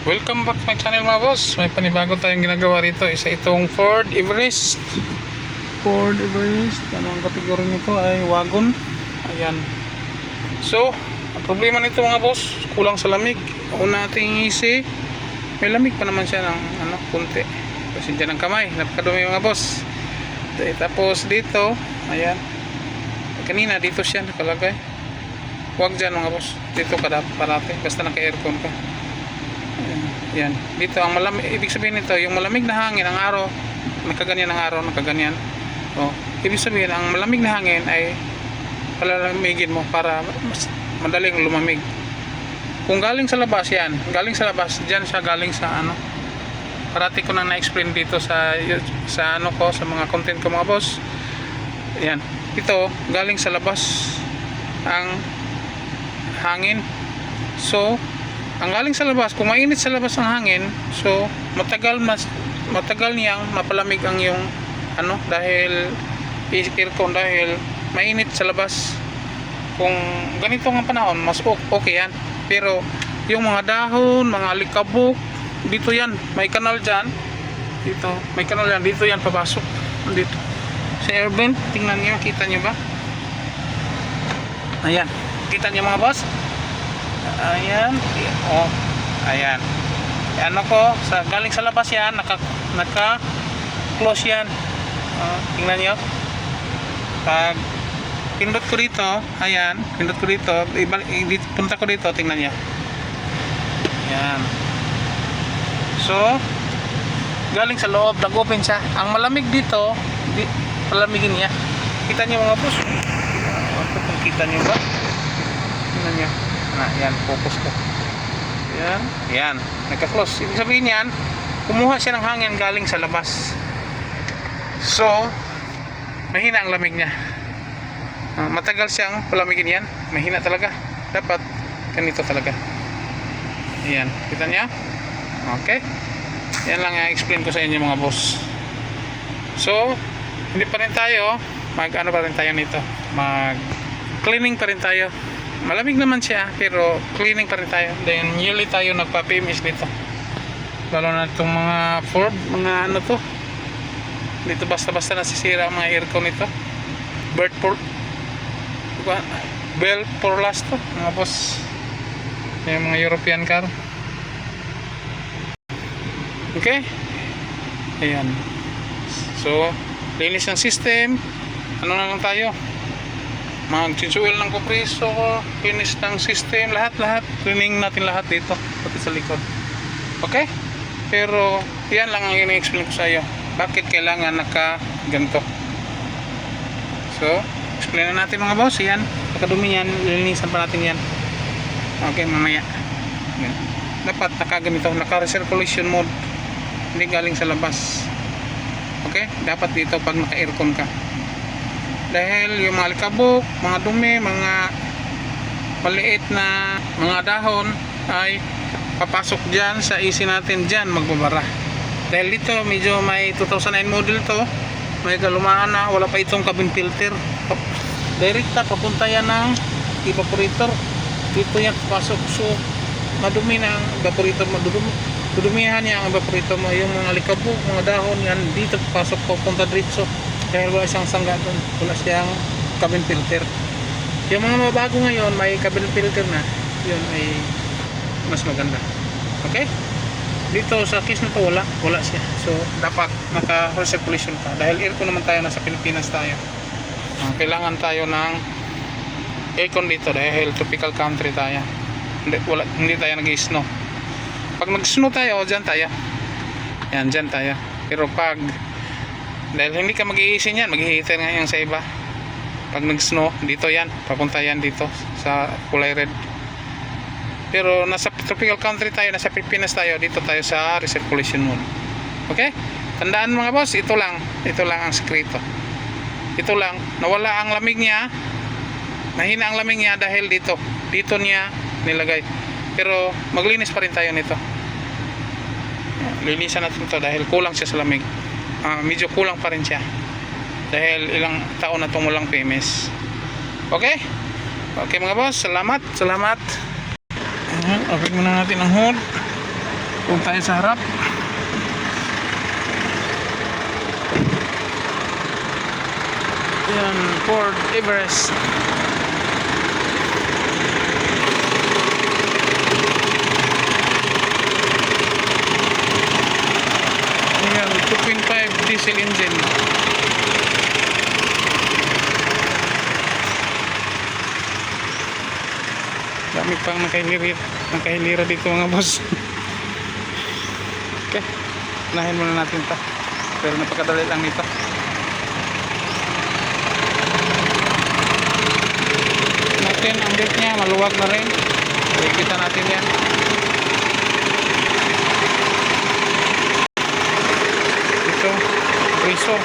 Welcome back to my channel mga boss. May panibago tayong ginagawa rito. Isa itong Ford Everest. Ford Everest. Ano ang kategorya nito ay wagon. Ayan. So, ang problema nito mga boss, kulang sa lamig. Una nating isi, may lamig pa naman siya ng kunti. Kasi dyan ang kamay. Napakadumi mga boss. Tapos dito, ayan. Kanina dito siya nakalagay. Huwag dyan mga boss. Dito ka dapat parati. Basta naka-aircon ka. Yan, dito ang malamig, ibig sabihin nito, yung malamig na hangin ang araw, nakaganyan ang araw, nakaganyan. Oh, ibig sabihin ang malamig na hangin ay palalamigin mo para mas madaling lumamig. Kung galing sa labas yan, galing sa labas, diyan siya galing sa parati ko nang na-explain dito sa ko, sa mga content ko mga boss. Yan, ito galing sa labas ang hangin. So ang galing sa labas, kung mainit sa labas ang hangin, so matagal niyang mapalamig ang yung dahil aircon, dahil mainit sa labas. Kung ganito ang panahon, mas okay yan. Pero yung mga dahon, mga alikabok, dito yan, may kanal dyan, dito, may kanal yan, dito yan papasok, dito sa air vent. Tingnan nyo, kita nyo ba? Ayan, kita nyo mga boss. Ayan. Oh, ayan. Ano ko, galing sa labas yan, naka close yan. Tingnan niyo. Pag pindot ko dito, ayan, pindot ko dito, punta ko dito, tingnan niyo. Ayan. So, galing sa loob, nag-open siya. Ang malamig dito, palamigin niya. Kita niyo mga boss. Kung kita niyo ba? Tingnan niyo. Yan, focus ko. Yan, nagka-close. Ibig sabihin yan, kumuha siya ng hangin galing sa labas. So, mahina ang lamig niya. Matagal siyang palamigin yan. Mahina talaga. Dapat ganito talaga. Ayan, kita niya? Okay. Yan lang yung explain ko sa inyo mga boss. So, hindi pa rin tayo pa rin tayo nito. Cleaning pa rin tayo. Malamig naman siya, pero cleaning pa rin tayo. Then yearly tayo nagpa-PMS dito. Lalo na itong mga Ford, mga to. Dito basta-basta nasisira ang mga aircon nito. Bell for last to, mga boss. Yung mga European car. Okay? Ayan. So, linis ng system. Ano na lang tayo? Mag-oil ng compressor, finish ng system, lahat cleaning natin lahat dito, pati sa likod. Okay? Pero yan lang ang i-explain ko sa iyo. Bakit kailangan naka-ganto? So, explain na natin mga boss. Yan, nakadumi yan, lilinisan pa natin yan. Okay, mamaya. Yan. Dapat naka-ganito, naka-recirculation mode, hindi galing sa labas. Okay? Dapat dito pag naka-aircon ka. Dahil yung mga alikabok, mga dumi, mga maliit na mga dahon ay papasok dyan sa AC natin, dyan magbabara. Dahil dito medyo may 2009 model to, may kalumaan na, wala pa itong cabin filter. Direkta papunta yan ng evaporator. Dito yan papasok. So madumi na ang evaporator, dudumihan niya ang evaporator mo. Yung mga alikabok, mga dahon yan, dito papasok, papunta diretso. Dahil wala siyang sangga doon, wala siyang cabin filter. Yung mga mabago ngayon, may cabin filter na, yun ay mas maganda. Okay? Dito sa case na to, wala siya. So dapat naka-recirculation pa. Dahil aircon naman tayo, nasa Pilipinas tayo. Kailangan tayo ng aircon dito dahil tropical country tayo. Hindi tayo nag-snow. Pag nag-snow tayo, dyan tayo. Yan, dyan tayo. Pero dahil hindi ka mag-iisin yan, mag-heater nga yan sa iba. Pag nag-snow, dito yan, papunta yan dito sa kulay red. Pero nasa tropical country tayo, nasa Pilipinas tayo, dito tayo sa recirculation mode. Okay? Tandaan mga boss, ito lang ang sekreto. Ito lang, nawala ang lamig niya, mahina ang lamig niya dahil dito niya nilagay. Pero maglinis pa rin tayo nito. Linisan natin ito dahil kulang siya sa lamig. Medyo kulang pa rin siya dahil ilang taon na itong walang PMS. Okay mga boss, salamat. Open muna natin ang hood. Kung tayo sa harap. Yan, Fort Everest. Yan, 2.5 diesel engine. Dami pang nakahilira dito mga boss. Okay, unahin muna natin ito. Pero napakadali lang nito. Natin ang deck niya, maluwag na rin. Kita natin yan. Ito, preso.